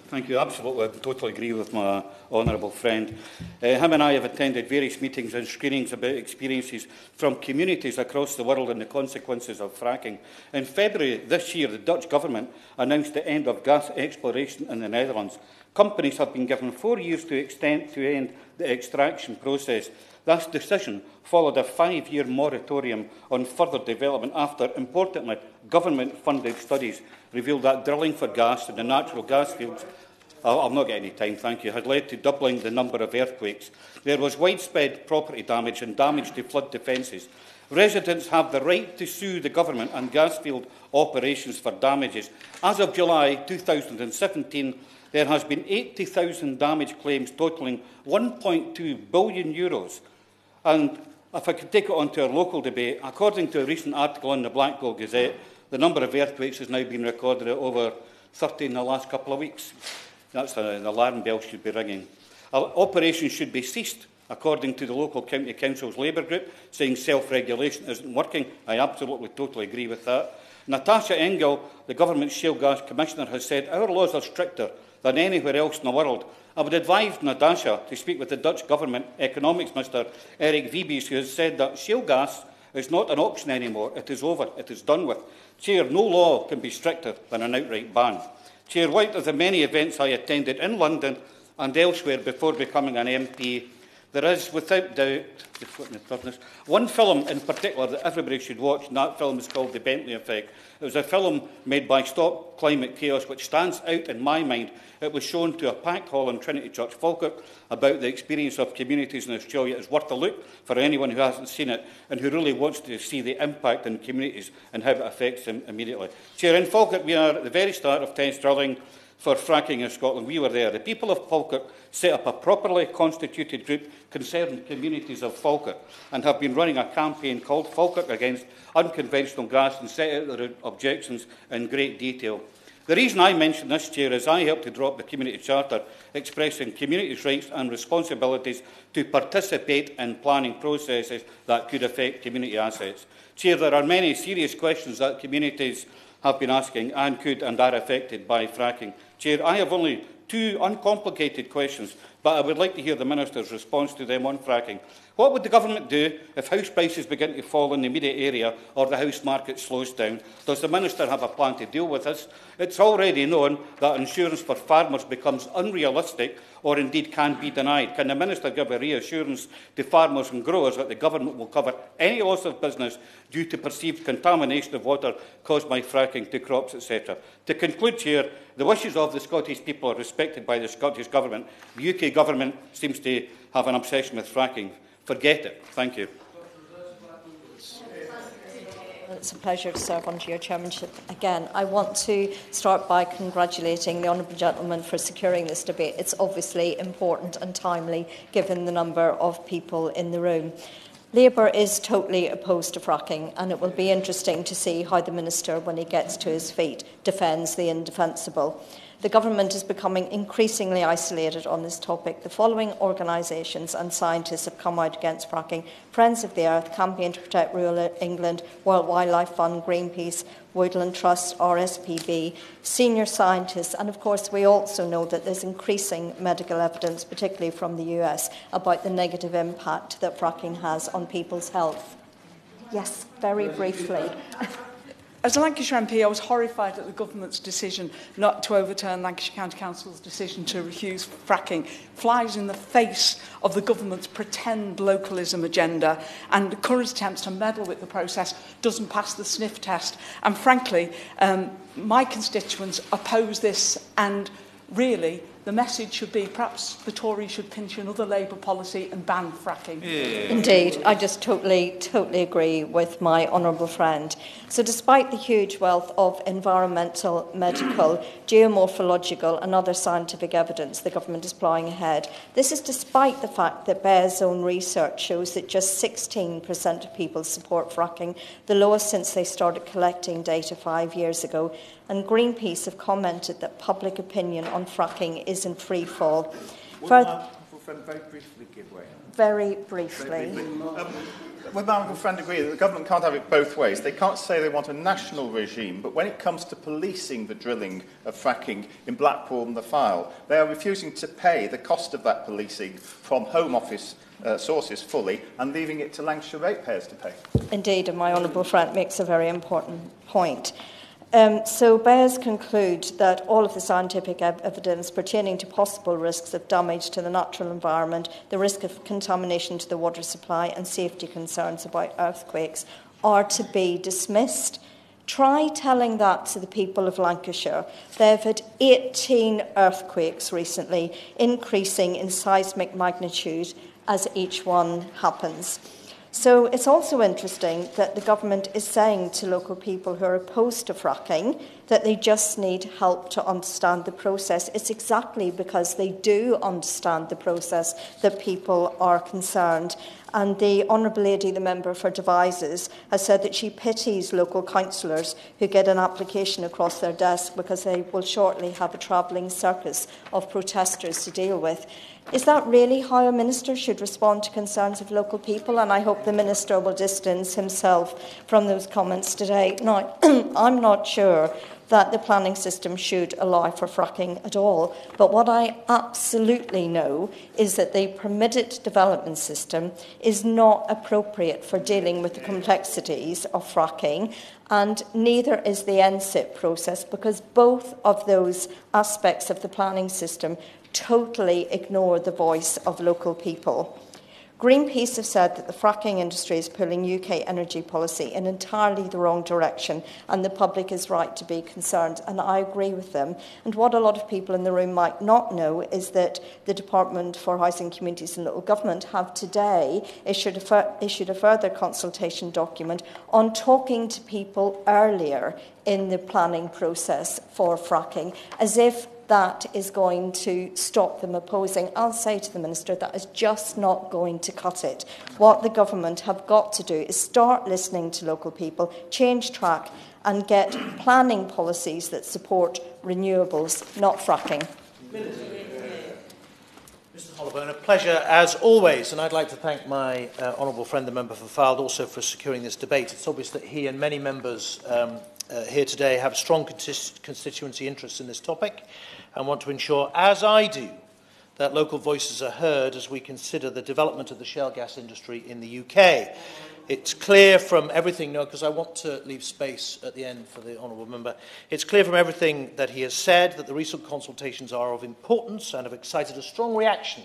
Thank you. Absolutely. I totally agree with my honourable friend. Him and I have attended various meetings and screenings about experiences from communities across the world and the consequences of fracking. In February this year, the Dutch Government announced the end of gas exploration in the Netherlands. Companies have been given 4 years to end the extraction process. This decision followed a 5-year moratorium on further development after, importantly, government-funded studies revealed that drilling for gas in the natural gas fields, I'll not get any time, thank you, had led to doubling the number of earthquakes. There was widespread property damage and damage to flood defences. Residents have the right to sue the government and gas field operations for damages. As of July 2017, there has been 80,000 damage claims totalling €1.2 billion. And if I could take it on to our local debate, according to a recent article in the Blackpool Gazette, the number of earthquakes has now been recorded at over 30 in the last couple of weeks. That's an alarm bell should be ringing. Operations should be ceased, according to the local county council's Labour group, saying self-regulation isn't working. I absolutely, totally agree with that. Natasha Engel, the government's shale gas commissioner, has said our laws are stricter than anywhere else in the world. I would advise Natasha to speak with the Dutch Government Economics Minister, Eric Wiebes, who has said that shale gas is not an option anymore. It is over. It is done with. Chair, no law can be stricter than an outright ban. Chair, like of the many events I attended in London and elsewhere before becoming an MP, there is, without doubt, one film in particular that everybody should watch, and that film is called The Bentley Effect. It was a film made by Stop Climate Chaos, which stands out in my mind. It was shown to a packed hall in Trinity Church, Falkirk, about the experience of communities in Australia. It's worth a look for anyone who hasn't seen it and who really wants to see the impact on communities and how it affects them immediately. Chair, in Falkirk, we are at the very start of test drilling for fracking in Scotland. We were there. The people of Falkirk set up a properly constituted group concerned communities of Falkirk and have been running a campaign called Falkirk Against Unconventional Gas and set out their objections in great detail. The reason I mention this, Chair, is I helped to draw up the Community Charter expressing communities' rights and responsibilities to participate in planning processes that could affect community assets. Chair, there are many serious questions that communities have been asking and could and are affected by fracking. Chair, I have only 2 uncomplicated questions, but I would like to hear the Minister's response to them on fracking. What would the Government do if house prices begin to fall in the immediate area or the house market slows down? Does the Minister have a plan to deal with this? It's already known that insurance for farmers becomes unrealistic or indeed can be denied. Can the Minister give a reassurance to farmers and growers that the Government will cover any loss of business due to perceived contamination of water caused by fracking to crops, etc.? To conclude, Chair, the wishes of the Scottish people are respected by the Scottish Government. The UK Government seems to have an obsession with fracking. Forget it. Thank you. It's a pleasure to serve under your chairmanship again. I want to start by congratulating the honourable gentleman for securing this debate. It's obviously important and timely given the number of people in the room. Labour is totally opposed to fracking, and it will be interesting to see how the Minister, when he gets to his feet, defends the indefensible. the government is becoming increasingly isolated on this topic. The following organisations and scientists have come out against fracking: Friends of the Earth, Campaign to Protect Rural England, World Wildlife Fund, Greenpeace, Woodland Trust, RSPB, senior scientists, and of course we also know that there's increasing medical evidence, particularly from the US, about the negative impact that fracking has on people's health. Yes, very briefly. As a Lancashire MP, I was horrified at the government's decision not to overturn Lancashire County Council's decision to refuse fracking. Flies in the face of the government's pretend localism agenda, and the current attempts to meddle with the process doesn't pass the sniff test. And frankly, my constituents oppose this, and really the message should be perhaps the Tories should pinch another Labour policy and ban fracking. Yeah. Indeed, I just totally agree with my honourable friend. So despite the huge wealth of environmental, medical, geomorphological and other scientific evidence the government is ploughing ahead, this is despite the fact that BEAR's own research shows that just 16% of people support fracking, the lowest since they started collecting data 5 years ago. And Greenpeace have commented that public opinion on fracking is in free fall. Very briefly give way. Very briefly. Would my honourable friend agree that the government can't have it both ways? They can't say they want a national regime, but when it comes to policing the drilling of fracking in Blackpool and the Fyle, they are refusing to pay the cost of that policing from Home Office sources fully and leaving it to Lancashire ratepayers to pay. Indeed, and my honourable friend makes a very important point. So BEARS conclude that all of the scientific evidence pertaining to possible risks of damage to the natural environment, the risk of contamination to the water supply and safety concerns about earthquakes are to be dismissed. Try telling that to the people of Lancashire. They've had 18 earthquakes recently, increasing in seismic magnitude as each one happens. So it's also interesting that the government is saying to local people who are opposed to fracking that they just need help to understand the process. It's exactly because they do understand the process that people are concerned. And the Honourable Lady, the member for Devizes, has said that she pities local councillors who get an application across their desk because they will shortly have a travelling circus of protesters to deal with. Is that really how a minister should respond to concerns of local people? And I hope the minister will distance himself from those comments today. Now, I'm not sure that the planning system should allow for fracking at all. But what I absolutely know is that the permitted development system is not appropriate for dealing with the complexities of fracking, and neither is the NSIP process, because both of those aspects of the planning system totally ignore the voice of local people. Greenpeace have said that the fracking industry is pulling UK energy policy in entirely the wrong direction, and the public is right to be concerned, and I agree with them. And what a lot of people in the room might not know is that the Department for Housing, Communities and Local Government have today issued a further consultation document on talking to people earlier in the planning process for fracking, as if that is going to stop them opposing. I'll say to the Minister that is just not going to cut it. What the government have got to do is start listening to local people, change track and get planning policies that support renewables, not fracking. Mr Hollowburn, a pleasure as always, and I'd like to thank my honourable friend, the member for Fylde, also for securing this debate. It's obvious that he and many members here today have strong constituency interests in this topic and want to ensure, as I do, that local voices are heard as we consider the development of the shale gas industry in the UK. It's clear from everything, because I want to leave space at the end for the honourable member, it's clear from everything that he has said that the recent consultations are of importance and have excited a strong reaction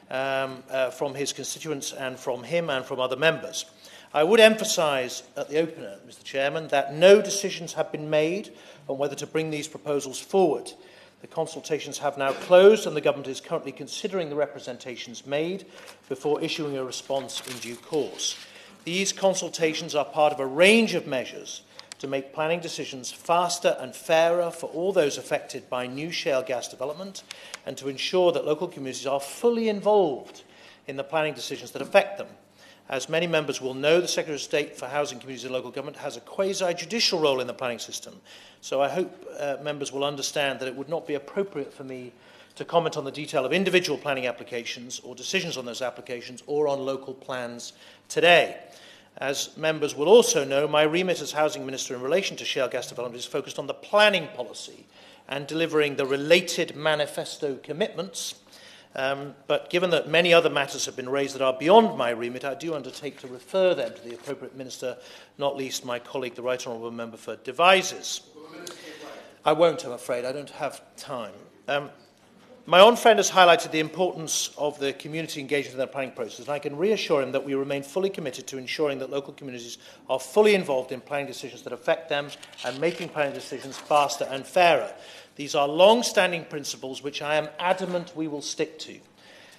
from his constituents and from him and from other members. I would emphasise at the opener, Mr Chairman, that no decisions have been made on whether to bring these proposals forward. The consultations have now closed and the Government is currently considering the representations made before issuing a response in due course. These consultations are part of a range of measures to make planning decisions faster and fairer for all those affected by new shale gas development and to ensure that local communities are fully involved in the planning decisions that affect them. As many members will know, the Secretary of State for Housing, Communities and Local Government has a quasi-judicial role in the planning system. So I hope members will understand that it would not be appropriate for me to comment on the detail of individual planning applications or decisions on those applications or on local plans today. As members will also know, my remit as Housing Minister in relation to shale gas development is focused on the planning policy and delivering the related manifesto commitments. But given that many other matters have been raised that are beyond my remit, I do undertake to refer them to the appropriate minister, not least my colleague, the Right Honourable Member for Devizes. I won't, I'm afraid. I don't have time. My own friend has highlighted the importance of the community engagement in the planning process, and I can reassure him that we remain fully committed to ensuring that local communities are fully involved in planning decisions that affect them and making planning decisions faster and fairer. These are long-standing principles which I am adamant we will stick to.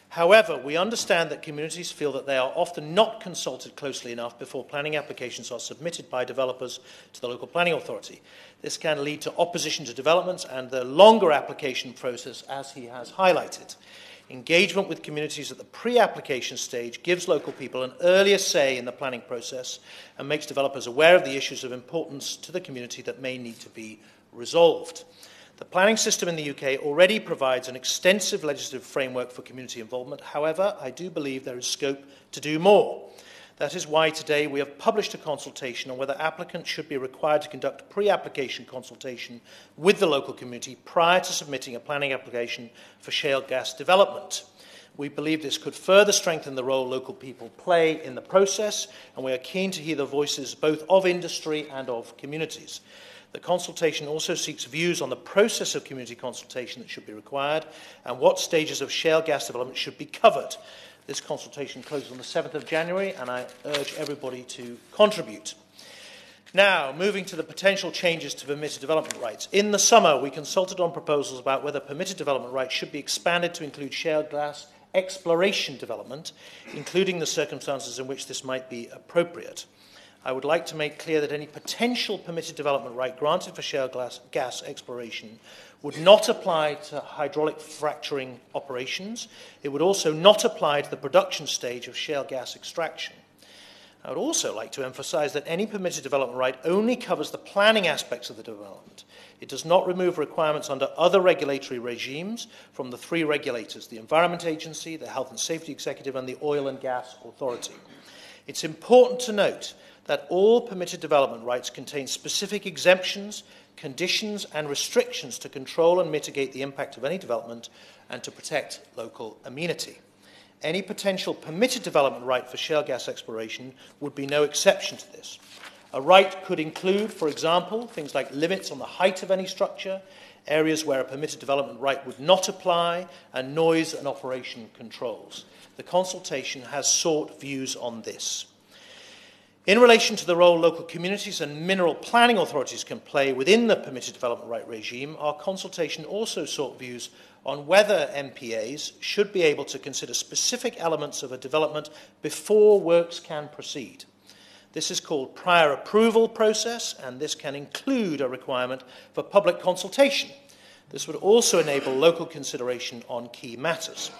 However, we understand that communities feel that they are often not consulted closely enough before planning applications are submitted by developers to the local planning authority. This can lead to opposition to developments and the longer application process, as he has highlighted. Engagement with communities at the pre-application stage gives local people an earlier say in the planning process and makes developers aware of the issues of importance to the community that may need to be resolved. The planning system in the UK already provides an extensive legislative framework for community involvement. However, I do believe there is scope to do more. That is why today we have published a consultation on whether applicants should be required to conduct pre-application consultation with the local community prior to submitting a planning application for shale gas development. We believe this could further strengthen the role local people play in the process, and we are keen to hear the voices both of industry and of communities. The consultation also seeks views on the process of community consultation that should be required and what stages of shale gas development should be covered. This consultation closes on the 7th of January, and I urge everybody to contribute. Now, moving to the potential changes to permitted development rights. In the summer, we consulted on proposals about whether permitted development rights should be expanded to include shale gas exploration development, including the circumstances in which this might be appropriate. I would like to make clear that any potential permitted development right granted for shale gas exploration would not apply to hydraulic fracturing operations. It would also not apply to the production stage of shale gas extraction. I would also like to emphasise that any permitted development right only covers the planning aspects of the development. It does not remove requirements under other regulatory regimes from the three regulators, the Environment Agency, the Health and Safety Executive and the Oil and Gas Authority. It's important to note that all permitted development rights contain specific exemptions, conditions and restrictions to control and mitigate the impact of any development and to protect local amenity. Any potential permitted development right for shale gas exploration would be no exception to this. A right could include, for example, things like limits on the height of any structure, areas where a permitted development right would not apply, and noise and operation controls. The consultation has sought views on this. In relation to the role local communities and mineral planning authorities can play within the permitted development right regime, our consultation also sought views on whether MPAs should be able to consider specific elements of a development before works can proceed. This is called prior approval process, and this can include a requirement for public consultation. This would also enable local consideration on key matters.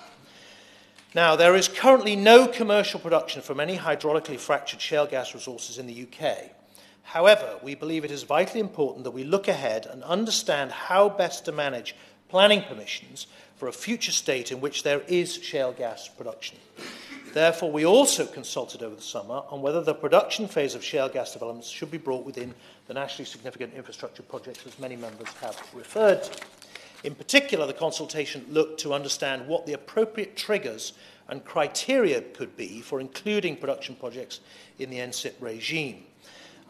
Now, there is currently no commercial production from any hydraulically fractured shale gas resources in the UK. However, we believe it is vitally important that we look ahead and understand how best to manage planning permissions for a future state in which there is shale gas production. Therefore, we also consulted over the summer on whether the production phase of shale gas developments should be brought within the nationally significant infrastructure projects, as many members have referred to. In particular, the consultation looked to understand what the appropriate triggers and criteria could be for including production projects in the NSIP regime.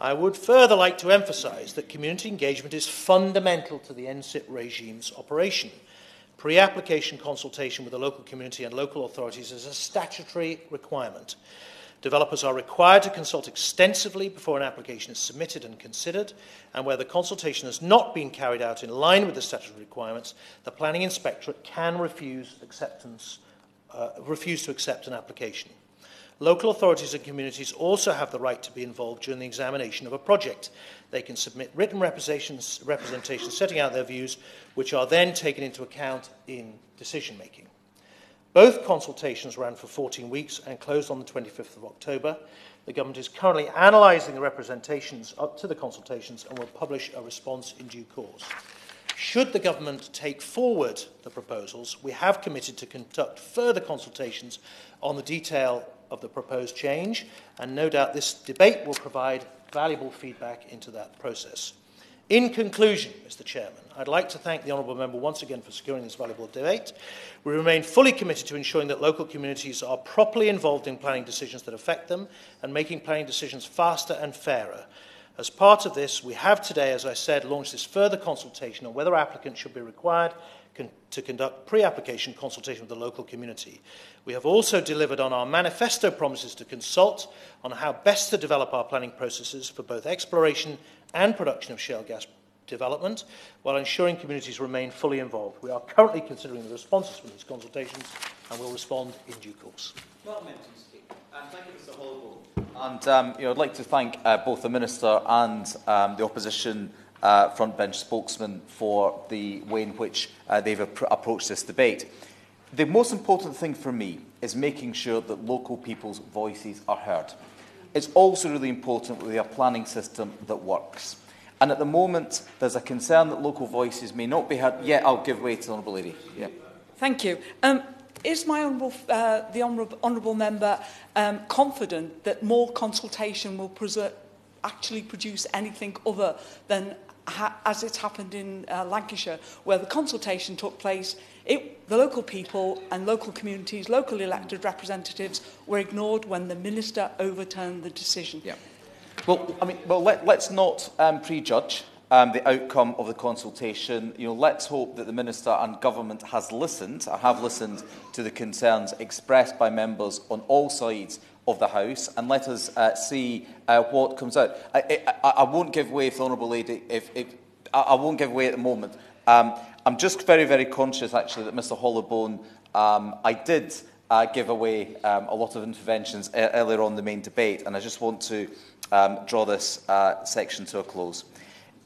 I would further like to emphasise that community engagement is fundamental to the NSIP regime's operation. Pre-application consultation with the local community and local authorities is a statutory requirement. Developers are required to consult extensively before an application is submitted and considered, and where the consultation has not been carried out in line with the statutory requirements, the Planning Inspectorate can refuse to accept an application. Local authorities and communities also have the right to be involved during the examination of a project. They can submit written representations setting out their views, which are then taken into account in decision-making. Both consultations ran for 14 weeks and closed on the 25th of October. The Government is currently analysing the representations up to the consultations and will publish a response in due course. Should the Government take forward the proposals, we have committed to conduct further consultations on the detail of the proposed change, and no doubt this debate will provide valuable feedback into that process. In conclusion, Mr Chairman, I'd like to thank the Honourable Member once again for securing this valuable debate. We remain fully committed to ensuring that local communities are properly involved in planning decisions that affect them and making planning decisions faster and fairer. As part of this, we have today, as I said, launched this further consultation on whether applicants should be required to conduct pre-application consultation with the local community. We have also delivered on our manifesto promises to consult on how best to develop our planning processes for both exploration and production of shale gas development, while ensuring communities remain fully involved. We are currently considering the responses from these consultations and will respond in due course. Well mentioned, Steve. Thank you, Mr Holloway. And I'd like to thank both the Minister and the opposition frontbench spokesman for the way in which they've approached this debate. The most important thing for me is making sure that local people's voices are heard. It's also really important that we have a planning system that works. And at the moment, there's a concern that local voices may not be heard. Yeah, I'll give way to the Honourable Lady. Yeah. Thank you. Is the honourable member confident that more consultation will actually produce anything other than as it's happened in Lancashire, where the consultation took place? The local people and local communities, local elected representatives were ignored when the Minister overturned the decision. Yeah. Well, let's not prejudge the outcome of the consultation. Let's hope that the Minister and Government have listened to the concerns expressed by members on all sides of the House, and let us see what comes out. I won't give way, if the Honourable Lady, I won't give way at the moment. I'm just very, very conscious, actually, that Mr Holloway, I did give away a lot of interventions earlier on in the main debate, and I just want to draw this section to a close.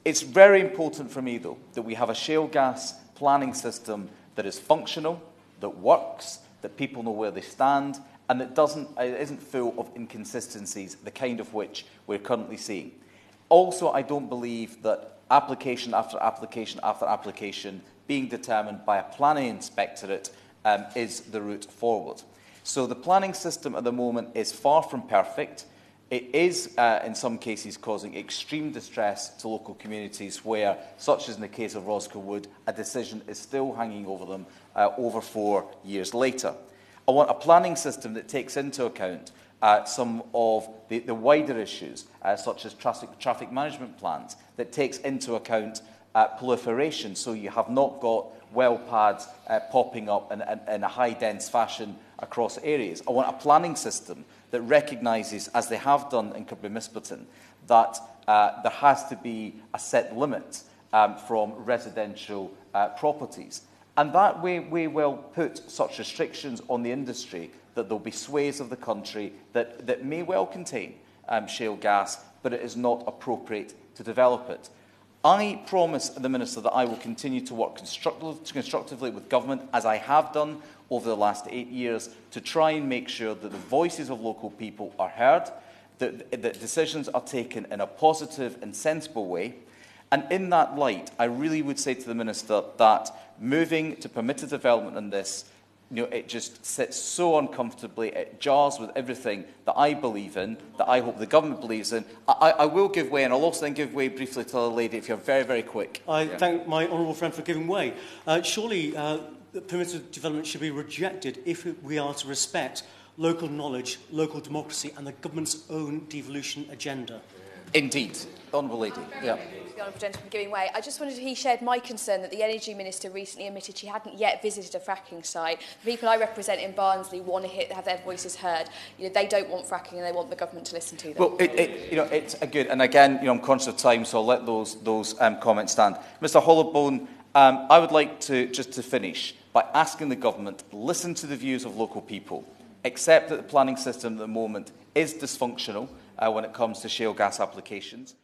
It's very important for me, though, that we have a shale gas planning system that is functional, that works, that people know where they stand, and that isn't full of inconsistencies, the kind of which we're currently seeing. Also, I don't believe that application after application after application being determined by a planning inspectorate is the route forward. So the planning system at the moment is far from perfect. It is, in some cases, causing extreme distress to local communities where, such as in the case of Roscoe Wood, a decision is still hanging over them over 4 years later. I want a planning system that takes into account some of the wider issues, such as traffic management plans, that takes into account proliferation, so you have not got well pads popping up in a high-dense fashion across areas. I want a planning system that recognises, as they have done in Kirkby Misperton, that there has to be a set limit from residential properties. And that way we will put such restrictions on the industry that there will be swathes of the country that may well contain shale gas, but it is not appropriate to develop it. I promise the Minister that I will continue to work constructively with Government, as I have done over the last 8 years, to try and make sure that the voices of local people are heard, that decisions are taken in a positive and sensible way. And in that light, I really would say to the Minister that moving to permitted development on this, it just sits so uncomfortably, it jars with everything that I believe in, that I hope the Government believes in. I will give way, and I'll also then give way briefly to the lady if you're very, very quick. I thank my honourable friend for giving way. Surely permitted development should be rejected if we are to respect local knowledge, local democracy and the Government's own devolution agenda. Indeed. Honourable Lady. Yeah. The honourable gentleman giving way. I just wondered if he shared my concern that the Energy Minister recently admitted she hadn't yet visited a fracking site. The people I represent in Barnsley want to have their voices heard. They don't want fracking and they want the Government to listen to them. Well, it's a good, and again, I'm conscious of time, so I'll let those comments stand. Mr Holloway, I would like to just to finish by asking the Government to listen to the views of local people, accept that the planning system at the moment is dysfunctional when it comes to shale gas applications.